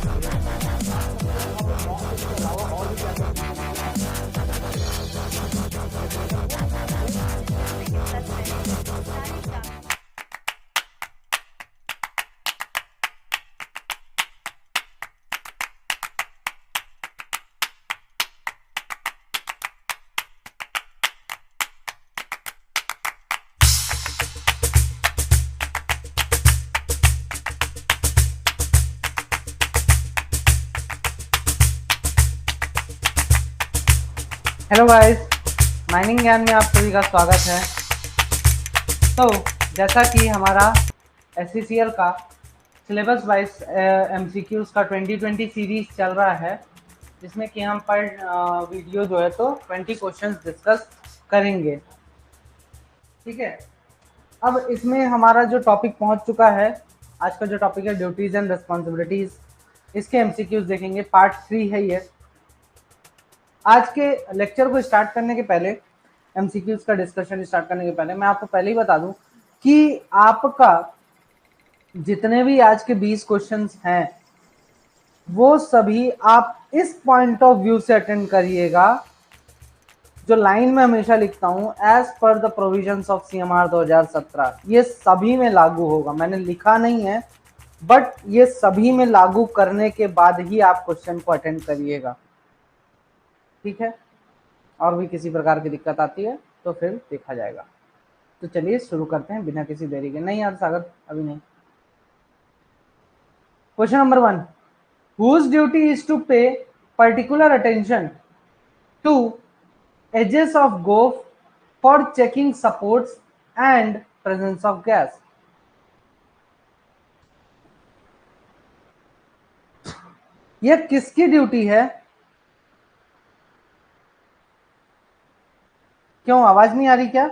अब mock test के अलावा और भी क्या क्या चीजें हैं यार। लेकिन सच में सारी काम हेलो गाइस, माइनिंग ज्ञान में आप सभी का स्वागत है। तो जैसा कि हमारा SCCL का सिलेबस वाइज MCQs का 2020 सीरीज चल रहा है, जिसमें कि हम पर वीडियो जो है तो 20 क्वेश्चंस डिस्कस करेंगे। ठीक है, अब इसमें हमारा जो टॉपिक पहुंच चुका है, आज का जो टॉपिक है ड्यूटीज एंड रिस्पॉन्सिबिलिटीज, इसके MCQs देखेंगे। पार्ट 3 है ये। आज के लेक्चर को स्टार्ट करने के पहले, MCQs का डिस्कशन स्टार्ट करने के पहले मैं आपको पहले ही बता दूं कि आपका जितने भी आज के 20 क्वेश्चंस हैं वो सभी आप इस पॉइंट ऑफ व्यू से अटेंड करिएगा, जो लाइन में हमेशा लिखता हूं, as per the provisions of CMR 2017। ये सभी में लागू होगा, मैंने लिखा नहीं है, बट ये सभी में लागू करने के बाद ही आप क्वेश्चन को अटेंड करिएगा। ठीक है, और भी किसी प्रकार की दिक्कत आती है तो फिर देखा जाएगा। तो चलिए शुरू करते हैं बिना किसी देरी के। नहीं यार सागर, अभी नहीं। Question number 1, whose duty is to pay particular attention to edges of gove for checking supports and presence of gas? ये किसकी ड्यूटी है? क्यों आवाज नहीं आ रही क्या?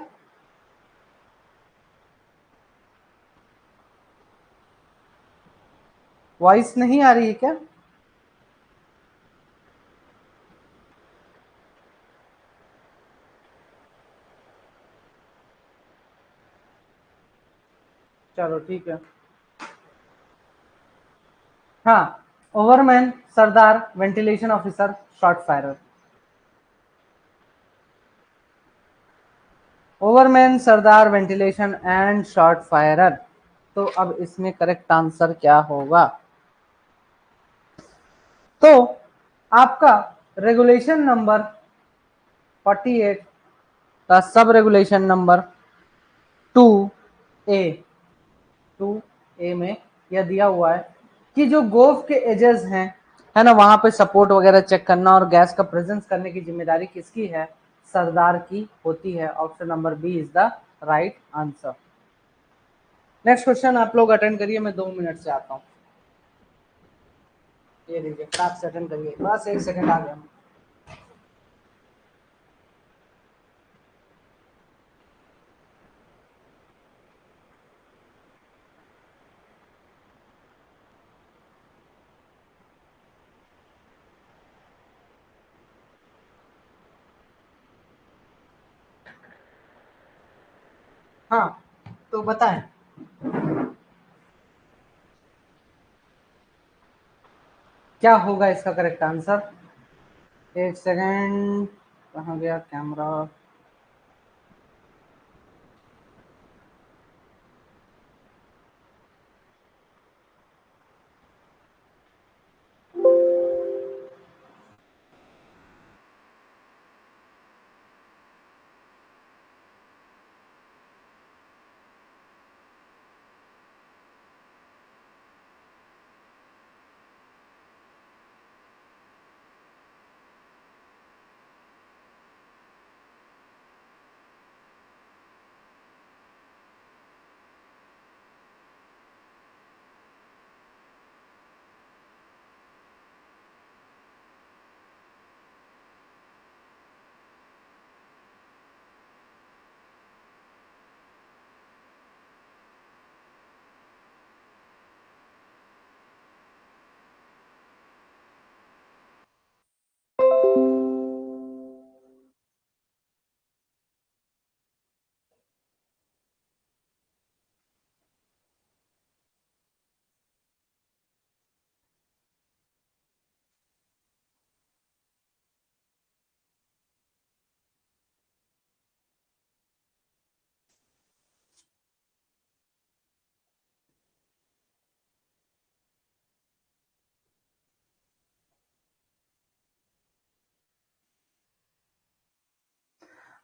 वॉइस नहीं आ रही है क्या? चलो ठीक है। हाँ, ओवरमैन, सरदार, ventilation officer, short firer. Overman, सरदार, वेंटिलेशन एंड शॉर्ट फायरर। तो अब इसमें करेक्ट आंसर क्या होगा? तो आपका रेगुलेशन नंबर 48 का sub regulation number 2A, 2A में यह दिया हुआ है कि जो गोव के एजेस हैं, है ना, वहां पे सपोर्ट वगैरह चेक करना और गैस का प्रेजेंस करने की जिम्मेदारी किसकी है? सरदार की होती है। Option number B is the right answer. Next question आप लोग अटेंड करिए, मैं 2 मिनट से आता हूँ। ये लीजिए, फटाक से अटेंड करिए, बस 1 सेकंड आ गया। हाँ, तो बताएं क्या होगा इसका करेक्ट आंसर? 1 सेकंड, कहाँ गया कैमरा?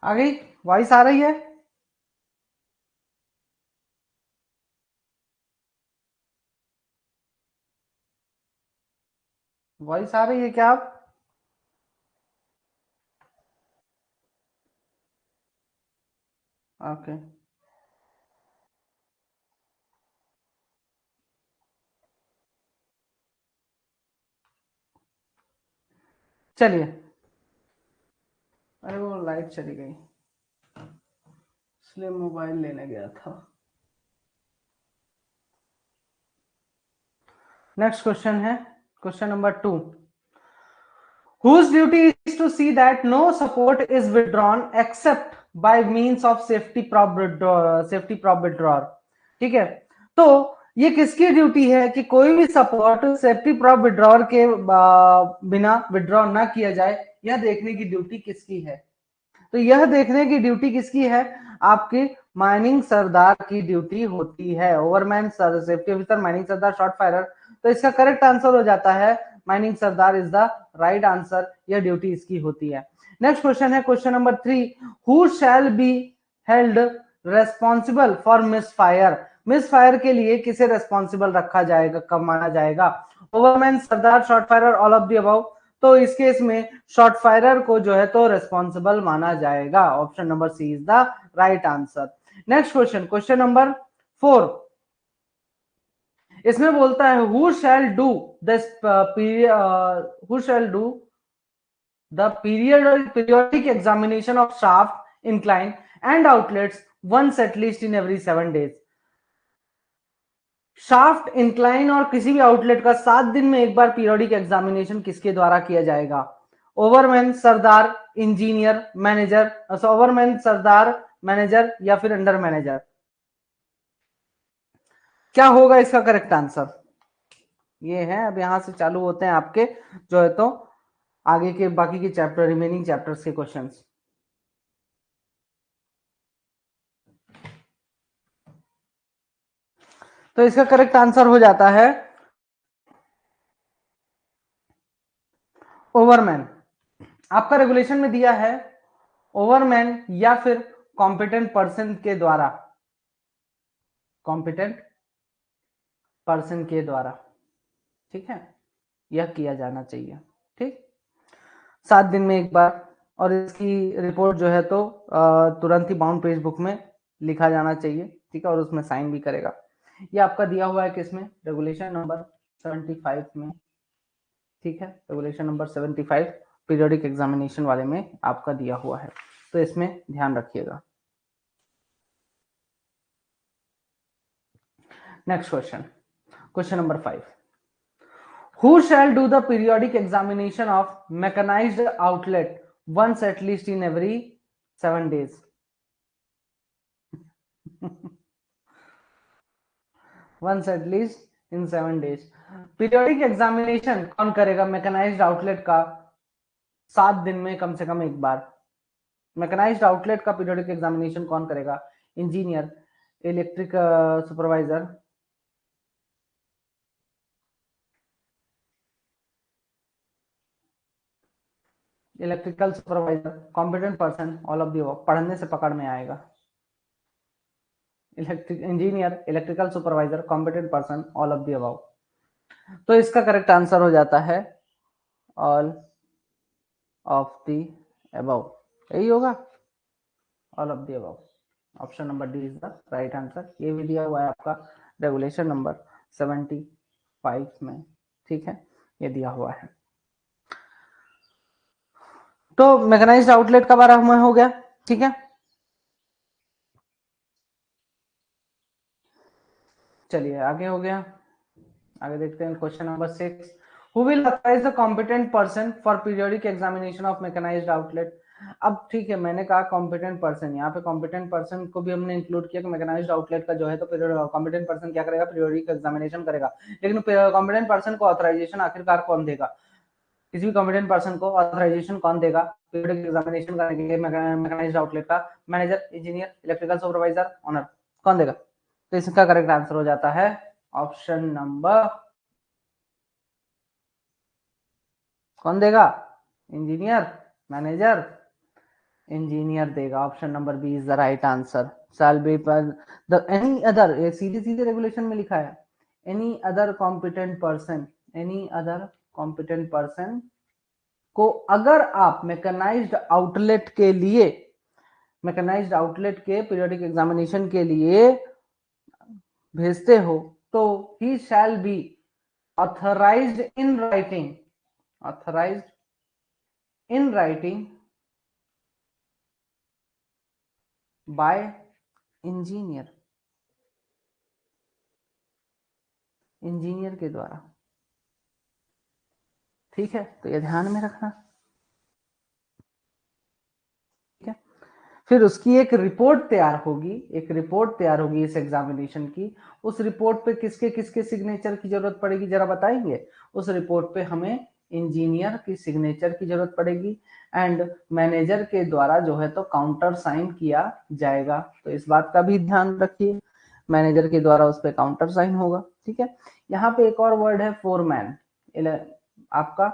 आ गई? वॉइस आ रही है? वॉइस आ रही है क्या आप? ओके, चलिए। अरे वो लाइट चली गई, इसलिए मोबाइल लेने गया था। नेक्स्ट क्वेश्चन है question number 2। Whose duty is to see that no support is withdrawn except by means of safety prop withdrawal। ठीक है, तो ये किसकी ड्यूटी है कि कोई भी सपोर्ट सेफ्टी प्रॉप विड्रॉल के बिना विड्रॉ ना किया जाए, यह देखने की ड्यूटी किसकी है? तो यह देखने की ड्यूटी किसकी है? आपकी माइनिंग सरदार की ड्यूटी होती है। ओवरमैन सेफ्टी ऑफिसर, माइनिंग सरदार, शॉर्ट फायरर। तो इसका करेक्ट आंसर हो जाता है माइनिंग सरदार इज द राइट आंसर। यह ड्यूटी इसकी होती है। नेक्स्ट क्वेश्चन है question number 3। Who shall be held responsible for miss fire? Miss fire के लिए किसे रेस्पॉन्सिबल रखा जाएगा, कब माना जाएगा? ओवरमैन, सरदार, short firer, all of the above. तो इस केस में शॉर्ट फायरर को जो है तो रेस्पॉन्सिबल माना जाएगा। Option number C is the right answer. Next question, question number 4। इसमें बोलता है who shall do this who shall do the periodic examination of shaft, incline and outlets once at least in every 7 days। Shaft, incline और किसी भी outlet का 7 दिन में एक बार पीरियोडिक एग्जामिनेशन किसके द्वारा किया जाएगा? ओवरमैन, सरदार, इंजीनियर, मैनेजर। ओवरमैन, सरदार, मैनेजर या फिर अंडर मैनेजर? क्या होगा इसका करेक्ट आंसर? ये है, अब यहां से चालू होते हैं आपके जो है तो आगे के बाकी के चैप्टर, रिमेनिंग चैप्टर्स के क्वेश्चंस। तो इसका करेक्ट आंसर हो जाता है ओवरमैन। आपका रेगुलेशन में दिया है ओवरमैन या फिर कॉम्पिटेंट पर्सन के द्वारा, कॉम्पिटेंट पर्सन के द्वारा। ठीक है, यह किया जाना चाहिए। ठीक, 7 दिन में एक बार, और इसकी रिपोर्ट जो है तो तुरंत ही बाउंड पेज बुक में लिखा जाना चाहिए। ठीक है, और उसमें साइन भी करेगा। ये आपका दिया हुआ है किसमें? रेगुलेशन नंबर 75 में। ठीक है, रेगुलेशन नंबर 75 पीरियोडिक एग्जामिनेशन वाले में आपका दिया हुआ है, तो इसमें ध्यान रखिएगा। Next question, question number 5। Who shall do the periodic examination of mechanized outlet once at least in every 7 days? once at least in 7 days। Periodic examination कौन करेगा मैकेनाइज्ड आउटलेट का 7 दिन में कम से कम एक बार? मैकेनाइज्ड आउटलेट का पीरियोडिक एग्जामिनेशन कौन करेगा? Engineer, electric supervisor, electrical supervisor, competent person, all of the above. पढ़ने से पकड़ में आएगा। Electric engineer, electrical supervisor, competent person, all of the above. तो इसका करेक्ट आंसर हो जाता है ऑल ऑफ द अबव। यही होगा, all of the above. Option number D is the right answer. ये भी दिया हुआ है आपका रेगुलेशन नंबर 75 में। ठीक है, ये दिया हुआ है। तो मैकेनाइज्ड आउटलेट का बारे में हो गया। ठीक है, चलिए आगे हो गया। आगे देखते हैं question number 6। Who will authorise the competent person for periodic examination of mechanised outlet? अब ठीक है, मैंने कहा कॉम्पिटेंट पर्सन, यहाँ पे कॉम्पिटेंट पर्सन को भी हमने इंक्लूड किया कि मैकेनाइज्ड आउटलेट का जो है तो कॉम्पिटेंट पर्सन क्या करेगा? पीरियोडिक एग्जामिनेशन करेगा। लेकिन कॉम्पिटेंट पर्सन को ऑथराइजेशन आखिरकार कौन देगा? किसी भी कॉम्पिटेंट पर्सन को ऑथराइजेशन कौन देगा पीरियोडिक एग्जामिनेशन करने के लिए मैकेनाइज्ड आउटलेट का? Manager, engineer, electrical supervisor, owner, कौन देगा? तो इसका करेक्ट आंसर हो जाता है ऑप्शन नंबर, कौन देगा? इंजीनियर, मैनेजर, इंजीनियर देगा। Option number B is the right answer. Shall be पर द एनी अदर, ये सीधे सीधे रेगुलेशन में लिखा है, any other competent person, any other competent person को अगर आप मैकेनाइज्ड आउटलेट के लिए, मैकेनाइज्ड आउटलेट के पीरियोडिक एग्जामिनेशन के लिए भेजते हो तो he shall be authorised in writing, authorised in writing by engineer, engineer के द्वारा। ठीक है, तो ये ध्यान में रखना। ठीक है, फिर उसकी एक रिपोर्ट तैयार होगी, एक रिपोर्ट तैयार होगी इस एग्जामिनेशन की। उस रिपोर्ट पे किसके किसके सिग्नेचर की जरूरत पड़ेगी जरा बताएंगे। उस रिपोर्ट पे हमें इंजीनियर की सिग्नेचर की जरूरत पड़ेगी एंड मैनेजर के द्वारा जो है तो काउंटर साइन किया जाएगा। तो इस बात का भी ध्यान रखिए, मैनेजर के द्वारा उस पर काउंटर साइन होगा। ठीक है, यहाँ पे एक और वर्ड है फोरमैन, आपका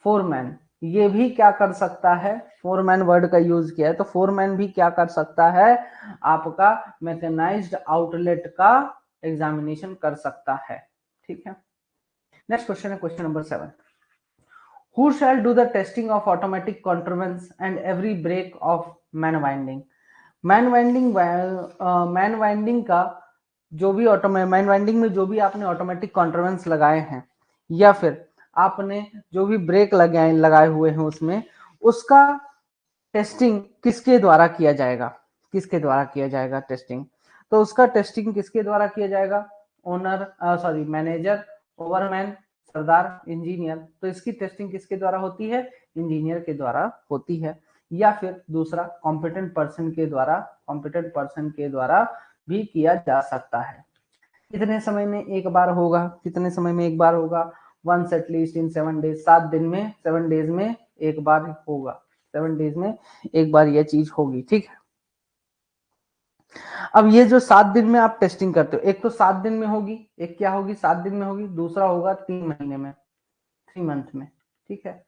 फोरमैन, ये भी क्या कर सकता है, फोरमैन वर्ड का यूज किया है, तो फोरमैन भी क्या कर सकता है, आपका मैकेनाइज्ड आउटलेट का एग्जामिनेशन कर सकता है। ठीक है, नेक्स्ट क्वेश्चन है question number 7। Who shall do the testing of automatic contrivance and every brake of man winding. Man winding, man winding का जो भी मैन वाइंडिंग में जो भी आपने ऑटोमेटिक कॉन्ट्रवेंस लगाए हैं या फिर आपने जो भी ब्रेक लगाए हुए हैं उसमें, उसका टेस्टिंग किसके द्वारा किया जाएगा, किसके द्वारा किया जाएगा टेस्टिंग। तो उसका टेस्टिंग किसके द्वारा किया जाएगा, ओनर, सॉरी मैनेजर, ओवरमैन, सरदार, इंजीनियर। तो इसकी टेस्टिंग किसके द्वारा होती है, इंजीनियर के द्वारा होती है। या फिर दूसरा कॉम्पिटेंट पर्सन के द्वारा, कॉम्पिटेंट पर्सन के द्वारा भी किया जा सकता है। कितने समय में एक बार होगा, कितने समय में एक बार होगा, वंस एटलीस्ट इन 7 डेज, 7 दिन में, 7 डेज में एक बार होगा, 7 डेज में एक बार यह चीज होगी। ठीक है, अब ये जो 7 दिन में आप टेस्टिंग करते हो, एक तो 7 दिन में होगी, एक क्या होगी 7 दिन में होगी, दूसरा होगा 3 महीने में, 3 मंथ में। ठीक है,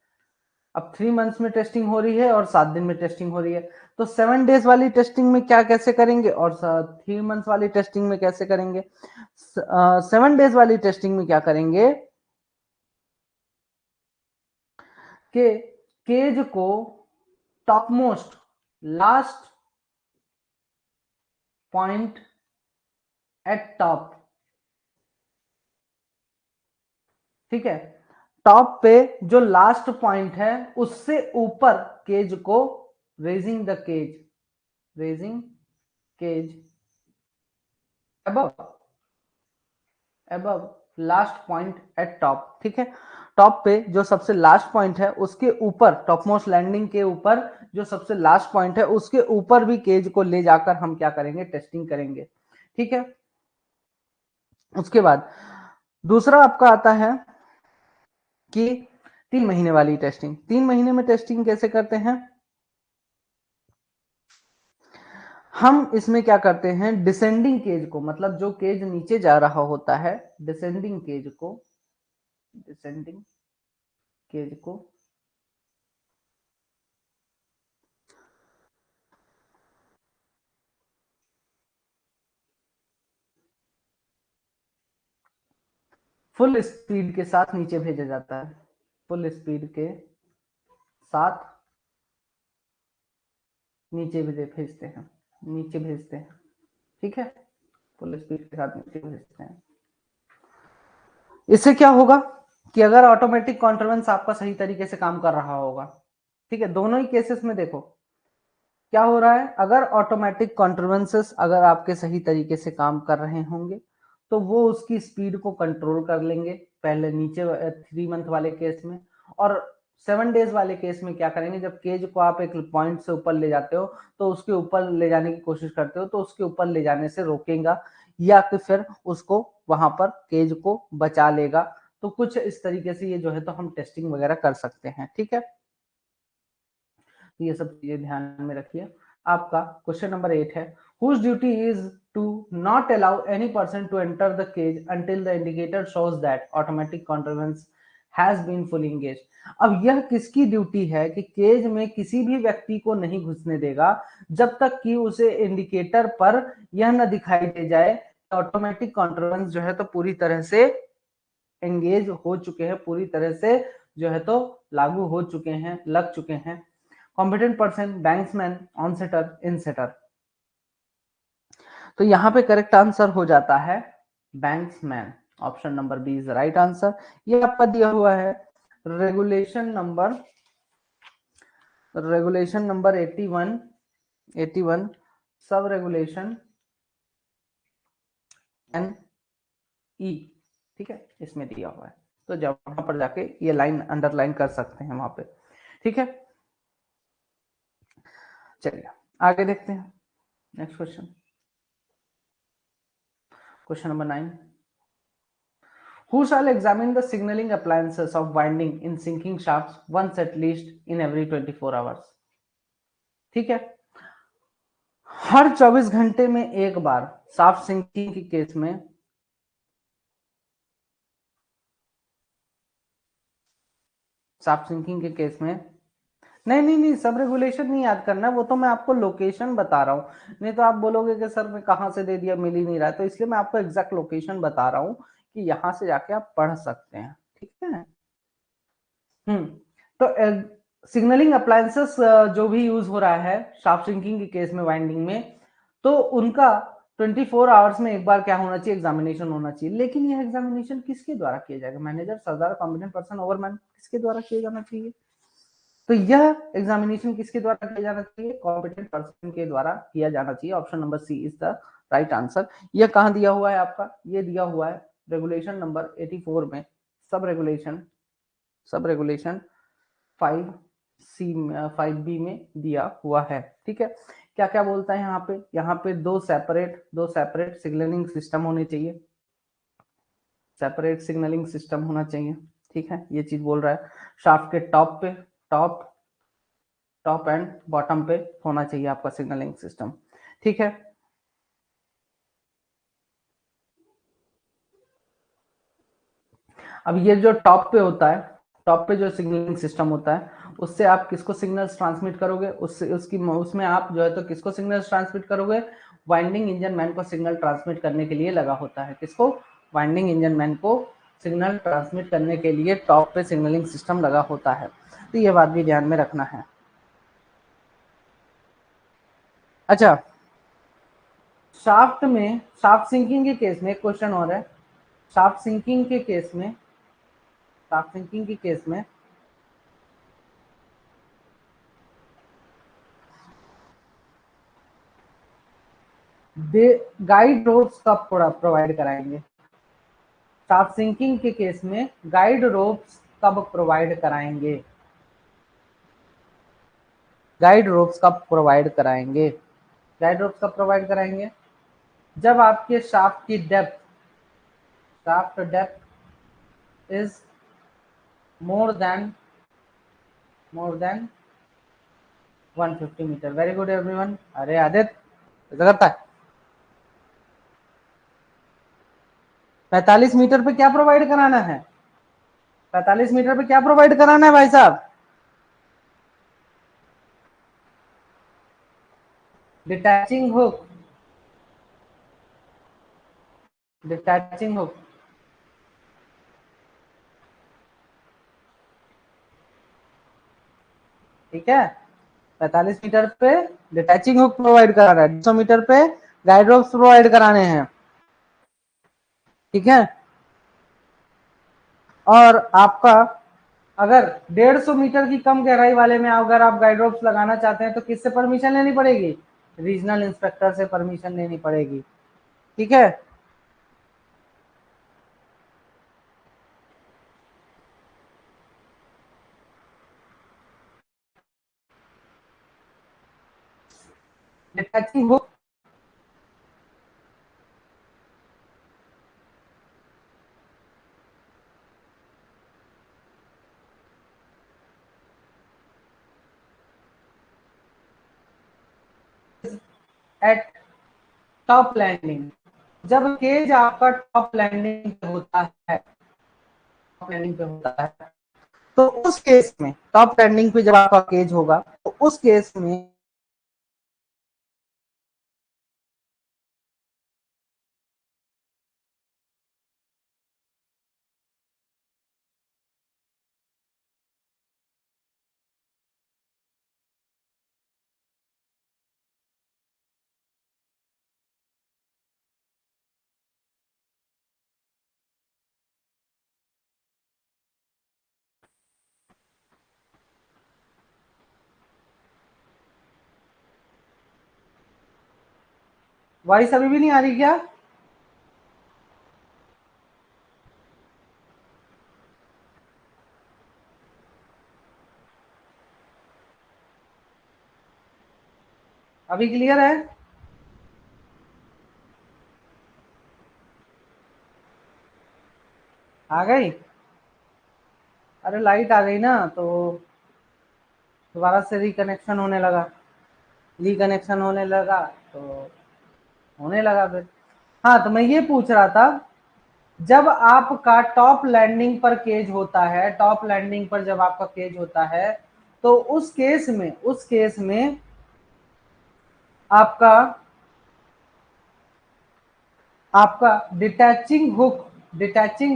अब 3 मंथ्स में टेस्टिंग हो रही है और 7 दिन में टेस्टिंग हो रही है, तो 7 डेज वाली टेस्टिंग में क्या कैसे करेंगे और 3 मंथ्स वाली टेस्टिंग में कैसे करेंगे। 7 डेज वाली टेस्टिंग में क्या करेंगे कि केज को top most last point at top, ठीक है, टॉप पे जो लास्ट पॉइंट है उससे ऊपर केज को raising the cage, raising cage above, above last point at top. ठीक है, टॉप पे जो सबसे लास्ट पॉइंट है उसके ऊपर, टॉप मोस्ट लैंडिंग के ऊपर जो सबसे लास्ट पॉइंट है उसके ऊपर भी केज को ले जाकर हम क्या करेंगे, टेस्टिंग करेंगे। ठीक है, उसके बाद दूसरा आपका आता है कि 3 महीने वाली टेस्टिंग। 3 महीने में टेस्टिंग कैसे करते हैं, हम इसमें क्या करते हैं, डिसेंडिंग केज को, मतलब जो केज नीचे जा रहा होता है, डिसेंडिंग केज को, डिसेंडिंग केज को फुल स्पीड के साथ नीचे भेजा जाता है, फुल स्पीड के साथ नीचे भेजते हैं, नीचे भेजते हैं। ठीक है, फुल स्पीड के साथ नीचे भेजते हैं। इससे क्या होगा कि अगर ऑटोमेटिक कॉन्ट्रवेंस आपका सही तरीके से काम कर रहा होगा, ठीक है, दोनों ही केसेस में देखो क्या हो रहा है, अगर ऑटोमेटिक कॉन्ट्रवेंसेस अगर आपके सही तरीके से काम कर रहे होंगे तो वो उसकी स्पीड को कंट्रोल कर लेंगे, पहले नीचे 3 मंथ वाले केस में। और 7 डेज वाले केस में क्या करेंगे, जब केज को आप एक पॉइंट से ऊपर ले जाते हो तो उसके ऊपर ले जाने की कोशिश करते हो तो उसके ऊपर ले जाने से रोकेगा या कि फिर उसको वहां पर केज को बचा लेगा। तो कुछ इस तरीके से ये जो है तो हम टेस्टिंग वगैरह कर सकते हैं। ठीक है, ये सब चीजें ध्यान में रखिए। आपका क्वेश्चन नंबर 8 है, whose duty is to not allow any person to enter the cage until the indicator shows that automatic contrivance has been fully engage. अब यह किसकी ड्यूटी है कि केज में किसी भी व्यक्ति को नहीं घुसने देगा जब तक कि उसे इंडिकेटर पर यह न दिखाई दे जाए ऑटोमेटिक कंट्रोलेंस जो है तो पूरी तरह से एंगेज हो चुके हैं, पूरी तरह से जो है तो लागू हो चुके हैं, लग चुके हैं। Competent person, banksman, on setter, in setter. तो यहां पे करेक्ट आंसर हो जाता है banksman. Option number B is right answer. ये आपका दिया हुआ है regulation number 81 sub regulation N E, ठीक है, इसमें दिया हुआ है। तो जब वहां पर जाके ये लाइन अंडरलाइन कर सकते हैं वहां पे, ठीक है। चलिए आगे देखते हैं next question. Question number 9, who shall examine the signaling appliances of winding in sinking shafts once at least in every 24 hours? ठीक है, हर 24 घंटे में एक बार शाफ्ट सिंकिंग के केस में नहीं, सब रेगुलेशन नहीं याद करना, वो तो मैं आपको लोकेशन बता रहा हूँ। नहीं तो आप बोलोगे कि सर मैं कहाँ से दे दिया, मिल ही नहीं रहा है, तो इसलिए मैं आपको एग्जैक्ट लोकेशन बता रहा हूँ कि यहां से जाके आप पढ़ सकते हैं, ठीक है। तो सिग्नलिंग अप्लायंसेस जो भी यूज हो रहा है शाफ्ट सिंकिंग के केस में, वाइंडिंग में, तो उनका 24 आवर्स में एक बार क्या होना चाहिए, एग्जामिनेशन होना चाहिए। लेकिन यह एग्जामिनेशन किसके द्वारा किया जाएगा? मैनेजर, सरदार, कॉम्पिटेंट पर्सन, ओवरमैन, किसके द्वारा किया जाना चाहिए? तो यह एग्जामिनेशन किसके द्वारा किया जाना चाहिए? कॉम्पिटेंट पर्सन के द्वारा किया जाना चाहिए। Option number C is the right answer. यह कहां दिया हुआ है आपका? ये दिया हुआ है रेगुलेशन नंबर 84 में, सब रेगुलेशन 5C 5B में दिया हुआ है, ठीक है। क्या क्या बोलता है यहाँ पे दो सेपरेट सिग्नलिंग सिस्टम होने चाहिए, सेपरेट सिग्नलिंग सिस्टम होना चाहिए, ठीक है। ये चीज बोल रहा है। शाफ्ट के टॉप एंड बॉटम पे होना चाहिए आपका सिग्नलिंग सिस्टम, ठीक है। अब ये जो टॉप पे होता है, टॉप पे जो सिग्नलिंग सिस्टम होता है, उससे आप किसको सिग्नल्स ट्रांसमिट करोगे? उसमें आप जो है तो किसको सिग्नल्स ट्रांसमिट करोगे? वाइंडिंग इंजन मैन को सिग्नल ट्रांसमिट करने के लिए लगा होता है। किसको? वाइंडिंग इंजन मैन को सिग्नल ट्रांसमिट करने के लिए टॉप पे सिग्नलिंग सिस्टम लगा होता है। तो ये बात भी ध्यान में रखना है। अच्छा, शाफ्ट सिंकिंग के केस में एक क्वेश्चन और है। शाफ्ट सिंकिंग के केस में गाइड रोप्स कब प्रोवाइड कराएंगे? शाफ्ट सिंकिंग के केस में गाइड रोप्स कब प्रोवाइड कराएंगे? गाइड रोप्स कब प्रोवाइड कराएंगे? गाइड रोप्स कब प्रोवाइड कराएंगे? जब आपके shaft depth is more than 150 metre. Very good everyone. अरे आदित्य ऐसा करता है। 45 मीटर पे क्या प्रोवाइड कराना है? 45 मीटर पे क्या प्रोवाइड कराना है भाई साहब? डिटैचिंग हुक, डिटैचिंग हुक, ठीक है। 45 मीटर पे डिटैचिंग हुक प्रोवाइड कराना है, 200 मीटर पे गाइड रोप्स प्रोवाइड कराने हैं, ठीक है। और आपका अगर 150 मीटर की कम गहराई वाले में अगर आप गाइड रोप्स लगाना चाहते हैं तो किससे परमिशन लेनी पड़ेगी? रीजनल इंस्पेक्टर से परमिशन लेनी पड़ेगी, ठीक है। Detaching hook at top landing. जब केज आपका टॉप लैंडिंग होता है, लैंडिंग पे होता है, तो उस केस में टॉप लैंडिंग पे जब आपका केज होगा तो उस केस में वॉइस अभी भी नहीं आ रही क्या? अभी क्लियर है? आ गई? अरे लाइट आ गई ना, तो दोबारा से रिकनेक्शन होने लगा, रिकनेक्शन होने लगा तो होने लगा फिर। हाँ, तो मैं ये पूछ रहा था, जब आपका टॉप लैंडिंग पर केज होता है, टॉप लैंडिंग पर जब आपका केज होता है, तो उस केस में आपका आपका detaching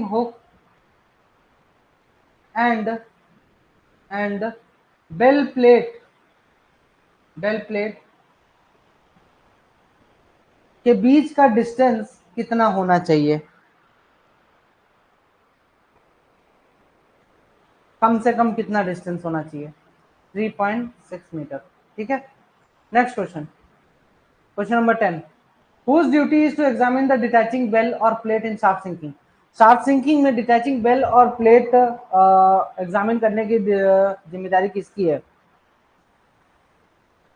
hook and and bell plate के बीच का डिस्टेंस कितना होना चाहिए? कम से कम कितना डिस्टेंस होना चाहिए? 3.6 मीटर। ठीक है, next question, question number 10। Whose duty is to examine the detaching bell or plate in shaft sinking? Shaft sinking में डिटैचिंग बेल और प्लेट एग्जामिन करने की जिम्मेदारी किसकी है?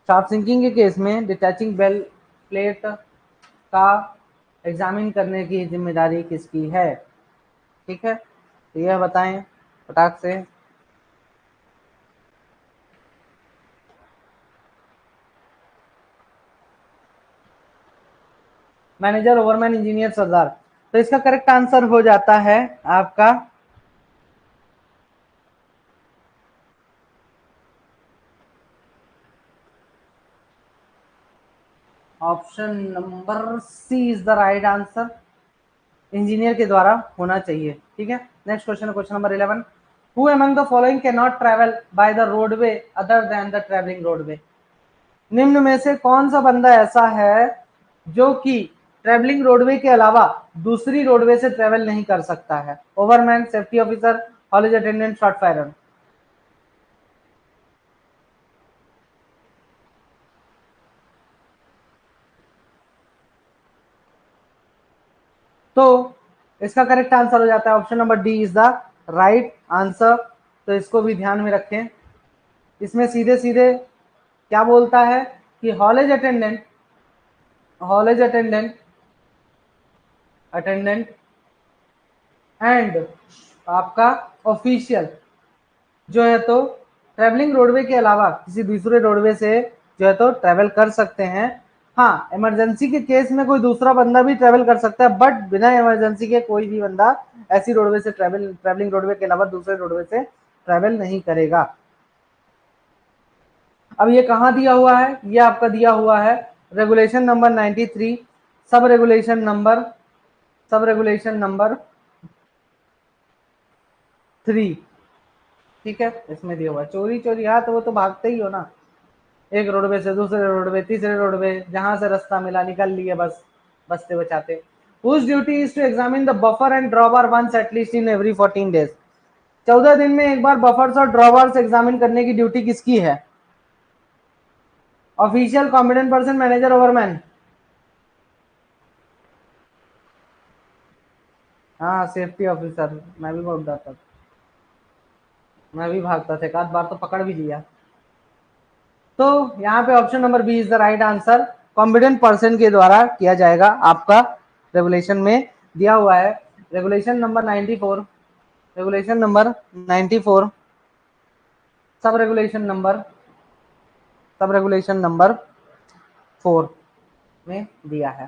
शाफ्ट सिंकिंग के केस में डिटैचिंग बेल प्लेट का एग्जामिन करने की जिम्मेदारी किसकी है? ठीक है, तो यह बताएं फटाक से। मैनेजर, ओवरमैन, इंजीनियर, सरदार। तो इसका करेक्ट आंसर हो जाता है आपका option number C is the right answer. Engineer के द्वारा होना चाहिए। ठीक है, next question, question number 11। Who among the following can not travel by the roadway other than the travelling roadway? निम्न में से कौन सा बंदा ऐसा है जो कि ट्रेवलिंग रोडवे के अलावा दूसरी रोडवे से ट्रेवल नहीं कर सकता है? Overman, safety officer, college attendant, short firer. तो इसका करेक्ट आंसर हो जाता है option number D is the right answer. तो इसको भी ध्यान में रखें। इसमें सीधे सीधे क्या बोलता है कि हॉलेज अटेंडेंट एंड आपका ऑफिशियल जो है तो ट्रेवलिंग रोडवे के अलावा किसी दूसरे रोडवे से जो है तो ट्रेवल कर सकते हैं। हाँ, इमरजेंसी के केस में कोई दूसरा बंदा भी ट्रेवल कर सकता है, बट बिना इमरजेंसी के कोई भी बंदा ऐसी रोडवे से ट्रेवलिंग रोडवे के अलावा दूसरे रोडवे से ट्रेवल नहीं करेगा। अब ये कहाँ दिया हुआ है? ये आपका दिया हुआ है regulation number 93, sub regulation number 3। ठीक है, इसमें दिया हुआ है चोरी चोरी। हाँ, तो वो तो भागते ही हो ना, एक रोडवे से दूसरे रोडवे, तीसरे रोडवे, जहां से रास्ता मिला निकल लिए, बस बचते बचाते। Whose duty is to examine the buffer and drawbar once at least in every 14 days? 14 दिन में एक बार बफर्स और ड्रॉवर्स एग्जामिन करने की ड्यूटी किसकी है? Official, competent person, manager, ओवरमैन। हाँ, सेफ्टी ऑफिसर। मैं भी बोल रहा था, मैं भी भागता था, एक आध बार तो पकड़ भी लिया। तो यहाँ पे option number B is the right answer. Competent person के द्वारा किया जाएगा, आपका रेगुलेशन में दिया हुआ है। Regulation number 94, regulation number 94, sub regulation number 4 में दिया है।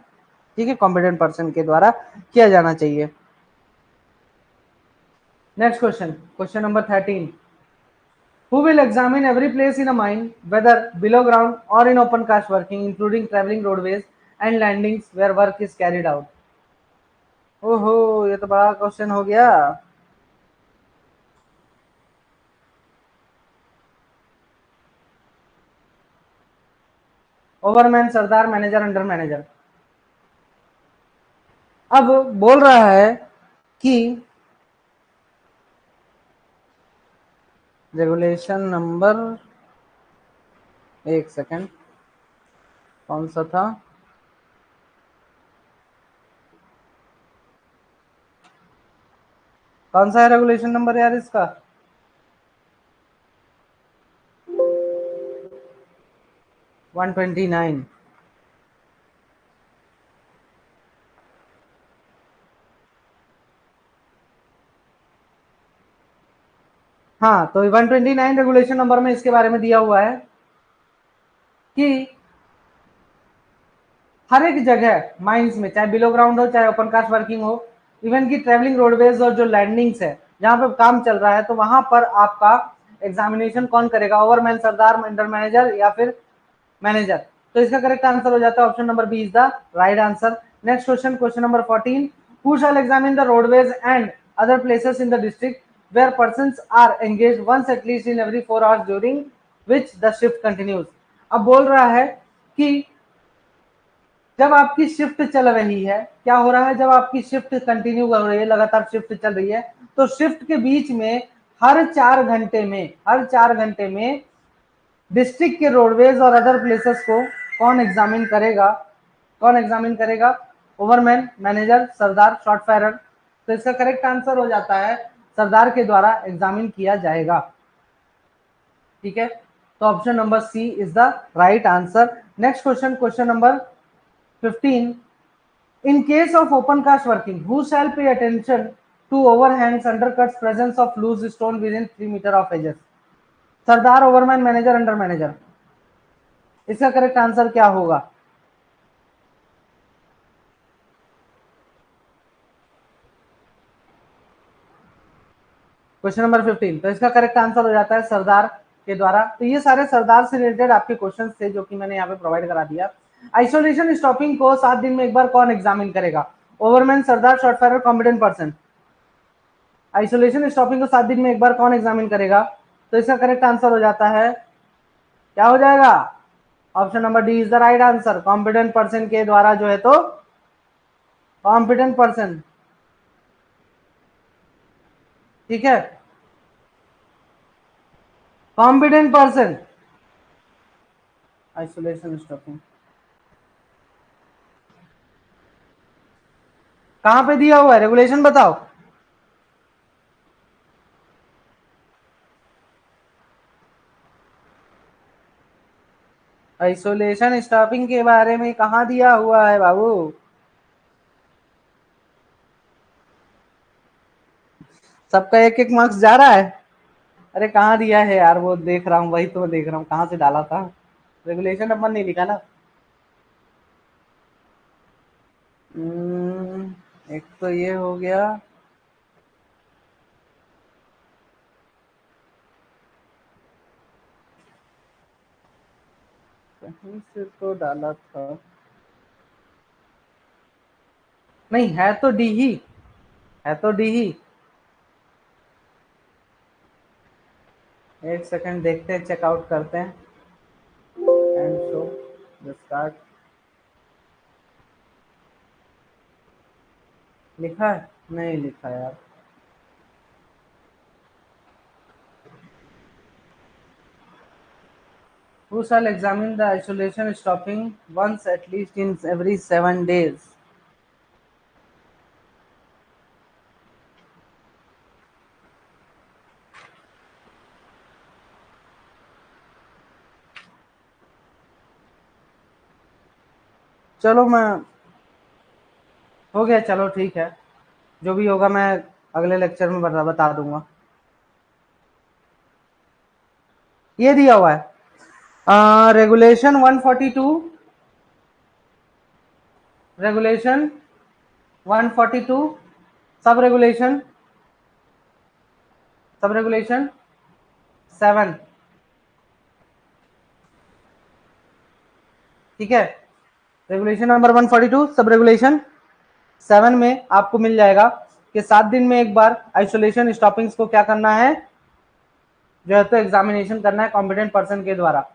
ठीक है, कॉम्पिटेंट पर्सन के द्वारा किया जाना चाहिए। Next question, question number 13. Who will examine every place in a mine, whether below ground or in open cast working, including traveling roadways and landings where work is carried out? ओहो, ये तो बड़ा question हो गया. ओवरमैन, सरदार, manager, under manager. अब बोल रहा है कि रेगुलेशन नंबर, एक सेकंड, कौन सा था? कौन सा है रेगुलेशन नंबर यार इसका? वन 129. हाँ, तो 129 रेगुलेशन नंबर में इसके बारे में दिया हुआ है कि हर एक जगह माइंस में, चाहे बिलो ग्राउंड हो चाहे ओपन कास्ट वर्किंग हो, इवन की ट्रेवलिंग रोडवेज और जो लैंडिंग्स है जहां पे काम चल रहा है, तो वहां पर आपका एग्जामिनेशन कौन करेगा? ओवरमैन, सरदार, अंडर मैनेजर या फिर मैनेजर? तो इसका करेक्ट आंसर हो जाता है option number B is the right answer. Next question, question number 14. Who shall examine the roadways and other places in the district where persons are engage once at least in every 4 hours during which the shift continues? अब बोल रहा है कि जब आपकी shift चल रही है, क्या हो रहा है? जब आपकी शिफ्ट कंटिन्यू हो रही है, लगातार शिफ्ट चल रही है, तो शिफ्ट के बीच में हर 4 घंटे में डिस्ट्रिक्ट के रोडवेज और अदर प्लेसेस को कौन एग्जामिन करेगा? कौन एग्जामिन करेगा? ओवरमैन, मैनेजर, सरदार, शॉर्ट फायरर? तो इसका करेक्ट आंसर हो जाता है सरदार के द्वारा एग्जामिन किया जाएगा. ठीक है, तो option number C is the right answer. Next question, question number 15. In case of open cast working, who shall pay attention to overhangs, undercuts, presence of loose stone within 3 meter of edges? Sardar, ओवरमैन, manager, under manager? इसका correct answer क्या होगा? Question number 15. तो इसका correct answer हो जाता है सरदार के द्वारा. तो ये सारे सरदार से रिलेटेड आपके क्वेश्चन थे जो कि मैंने यहाँ पे प्रोवाइड करा दिया. आइसोलेशन स्टॉपिंग को 7 दिन में एक बार कौन एग्जामिन करेगा? ओवरमैन, सरदार, short fire, competent person? Isolation stopping को 7 दिन में एक बार कौन एग्जामिन करेगा? तो इसका करेक्ट आंसर हो जाता है, क्या हो जाएगा? Option number D is the right answer. Competent person के द्वारा जो है, तो कॉम्पिटेंट पर्सन. ठीक है, कॉम्पिटेंट पर्सन आइसोलेशन स्टॉपिंग. कहां पे दिया हुआ है? रेगुलेशन बताओ. आइसोलेशन स्टॉपिंग के बारे में कहां दिया हुआ है बाबू? सबका एक एक मार्क्स जा रहा है. अरे कहाँ दिया है यार? वो देख रहा हूँ, वही तो देख रहा हूँ, कहाँ से डाला था? रेगुलेशन नंबर नहीं लिखा ना. एक तो ये हो गया. कहीं से तो डाला था. नहीं, है तो डी ही. है तो डी ही. एक सेकंड देखते हैं, चेकआउट करते हैं. And show the start. लिखा है? नहीं लिखा यार. Who shall examine the isolation stopping once at least in every 7 days? चलो मैं, हो गया, चलो ठीक है. जो भी होगा मैं अगले लेक्चर में बता दूंगा. ये दिया हुआ है regulation 142. Regulation 142 sub regulation sub regulation 7, ठीक है। रेगुलेशन नंबर 142 सब रेगुलेशन 7 में आपको मिल जाएगा कि 7 दिन में एक बार आइसोलेशन स्टॉपिंग्स को क्या करना है, जो है तो एग्जामिनेशन करना है कॉम्पिटेंट पर्सन के द्वारा।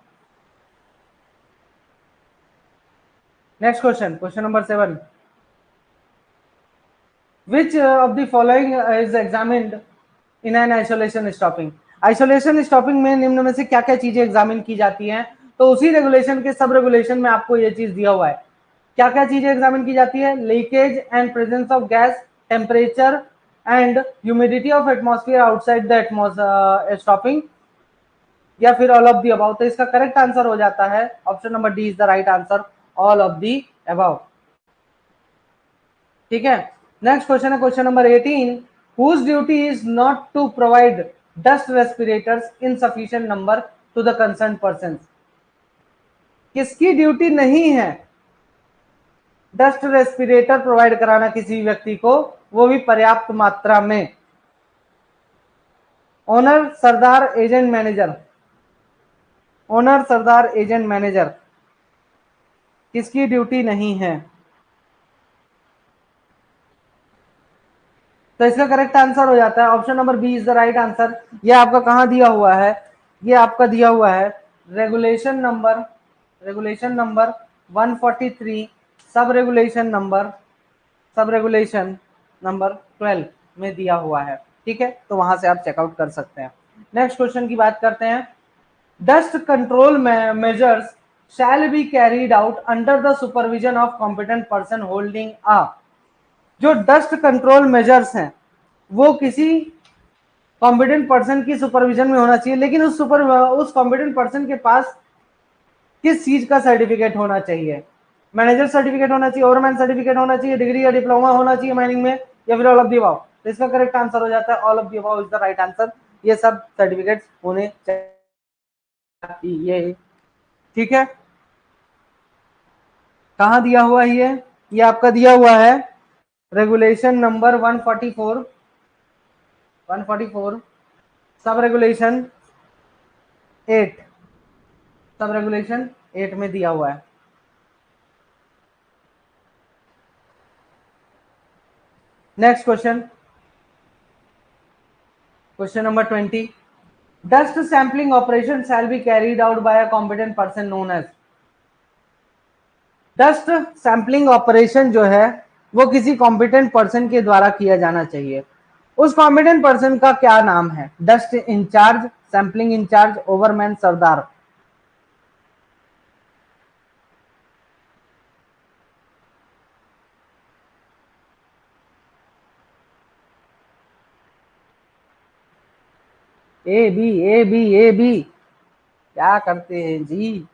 Next question, question number 7, which of the following is examined in an isolation stopping. Isolation stopping में निम्न में से क्या क्या चीजें एग्जामिन की जाती हैं, तो उसी रेगुलेशन के सब रेगुलेशन में आपको ये चीज दिया हुआ है। क्या क्या चीजें एग्जामिन की जाती है, leakage and presence of gas, temperature and humidity of atmosphere outside the stopping, या फिर ऑल ऑफ दी अबाउ। तो इसका करेक्ट आंसर हो जाता है option number D is the right answer, all of the above, ठीक है। नेक्स्ट क्वेश्चन है question number 18, whose duty is not to provide dust respirators in sufficient number to the concerned persons। किसकी duty नहीं है dust respirator provide कराना किसी व्यक्ति को, वो भी पर्याप्त मात्रा में। ओनर, सरदार, एजेंट, मैनेजर। ओनर, सरदार, एजेंट, मैनेजर, किसकी ड्यूटी नहीं है। तो इसका करेक्ट आंसर हो जाता है option number B is the right answer. ये आपका कहाँ दिया हुआ है, ये आपका दिया हुआ है regulation number 143 sub regulation number 12 में दिया हुआ है, ठीक है। तो वहां से आप चेकआउट कर सकते हैं। नेक्स्ट क्वेश्चन की बात करते हैं, dust control measures shell be carried out under the supervision of competent person holding a. जो डस्ट कंट्रोल मेजर्स हैं वो किसी कॉम्पिटेंट पर्सन की सुपरविजन में होना चाहिए, लेकिन उस कॉम्पिटेंट पर्सन के पास किस चीज का सर्टिफिकेट होना चाहिए। मैनेजर सर्टिफिकेट होना चाहिए, ओवरमैन सर्टिफिकेट होना चाहिए, डिग्री या डिप्लोमा होना चाहिए माइनिंग में, या फिर ऑल ऑफ द अबव। तो इसका करेक्ट आंसर हो जाता है all of the above is the right answer. ये सब सर्टिफिकेट्स होने चाहिए, ठीक है। कहाँ दिया हुआ है ये आपका दिया हुआ है regulation number 144 sub regulation 8, sub regulation 8 में दिया हुआ है। Next question, question number 20, dust sampling operation shall be carried out by a competent person known as. Dust sampling operation जो है वो किसी कॉम्पिटेंट पर्सन के द्वारा किया जाना चाहिए। उस कॉम्पिटेंट पर्सन का क्या नाम है, dust in-charge, sampling in-charge, overman, सरदार। A B A B A B, क्या करते हैं जी।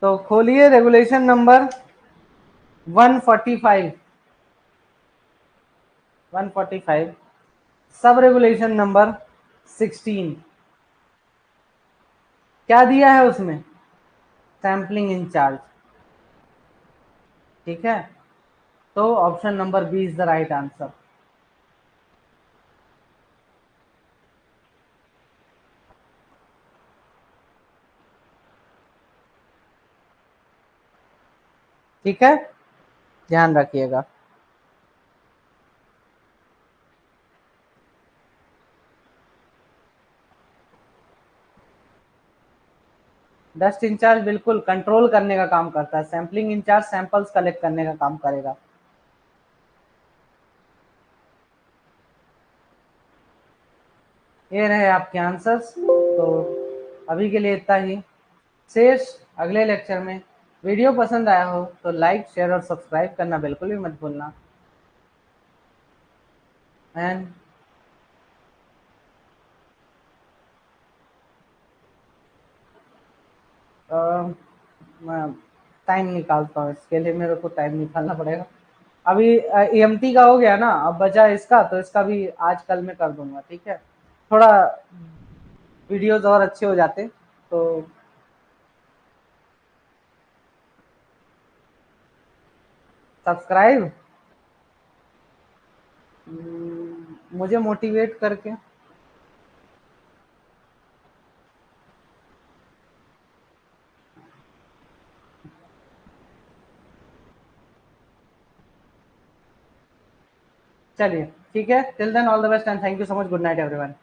तो खोलिए regulation number 145 sub regulation number 16, क्या दिया है उसमें, सैंपलिंग इंचार्ज, ठीक है। तो option number B is the right answer. ठीक है, ध्यान रखिएगा। डस्ट इंचार्ज बिल्कुल कंट्रोल करने का काम करता है, सैंपलिंग इंचार्ज सैंपल्स कलेक्ट करने का काम करेगा। ये रहे आपके आंसर्स। तो अभी के लिए इतना ही, शेष अगले लेक्चर में। वीडियो पसंद आया हो तो लाइक, शेयर और सब्सक्राइब करना बिल्कुल भी मत भूलना। एंड टाइम निकालता हूँ, इसके लिए मेरे को टाइम निकालना पड़ेगा। अभी एएमटी का हो गया ना, अब बचा इसका, तो इसका भी आज कल में कर दूंगा, ठीक है। थोड़ा वीडियोस और अच्छे हो जाते तो। सब्सक्राइब मुझे मोटिवेट करके। चलिए ठीक है, till then all the best and thank you so much, good night everyone.